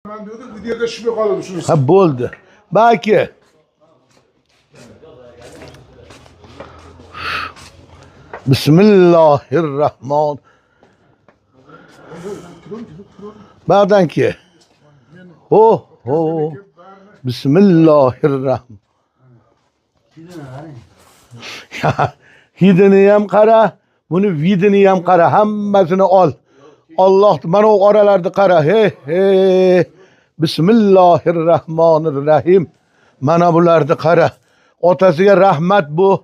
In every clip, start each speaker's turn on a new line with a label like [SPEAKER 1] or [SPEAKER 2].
[SPEAKER 1] Ben diyordum videoda şüphe kalır şunu.
[SPEAKER 2] Ha bo'ldi. Belki. Bismillahirrahmanirrahim. Ba'dan ki. Ho ho. Bismillahirrahmanirrahim. Ya hidini ham qara, buni vidini ham qara, hammasini ol. Allah mana o oralarda qara. He he. Bismillahirrahmanirrahim. Mana bularni qara. Otasiga rahmat bu.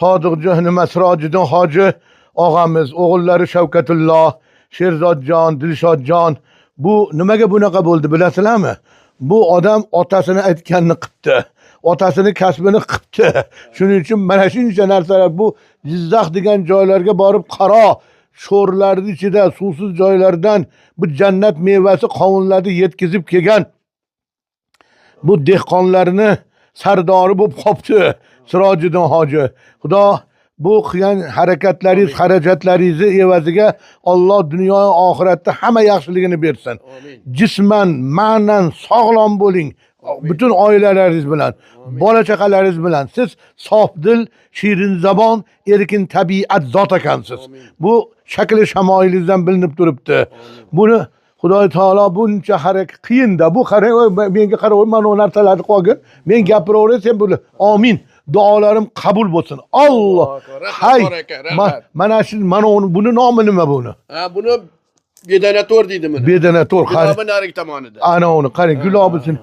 [SPEAKER 2] Sodiqjon nima Sirojiddin hoji og'amiz, o'g'illari Shavkatulloh, Sherzodjon, Dilshodjon. Bu nimaga bunaqa bo'ldi bilasizlarmi? Bu odam otasini aytganini qildi. Otasini kasbini qildi. Shuning uchun mana shuncha narsalar bu Jizzax degan joylarga borib qaro. Sho'rlarning ichida suvsiz joylardan bu jannat mevasi qovunlarni yetkazib kelgan. Bu dehqonlarni sardori bo'lib qopti Sirojiddin hoji. Xudo bu qilgan harakatlaringiz, xarajatlaringizni evaziga Alloh dunyo oxiratda hamma yaxshiligini bersin. Jisman, ma'nan sog'lom bo'ling. Bütün oilalaringiz bilan, bola chaqalaringiz bilan siz sofdil, shirin zabon, erkin tabiat zot ekansiz. Bu shakli shamoilingizdan bilinib turibdi. Buni Xudo taolo buncha harakat qiyin-da. Bu qarang, menga qarab, mana bu narsalarni qolgin. Men gapiraveraman, sen buni. Amin. Duolarim qabul bo'lsin. Alloh. Hay. Mana shu buni nomi nima buni?
[SPEAKER 3] Ha, buni Bedanator deydi buni.
[SPEAKER 2] Bedanator.
[SPEAKER 3] Gulobi narigi tomonida.
[SPEAKER 2] Ana uni qarang, gulobisini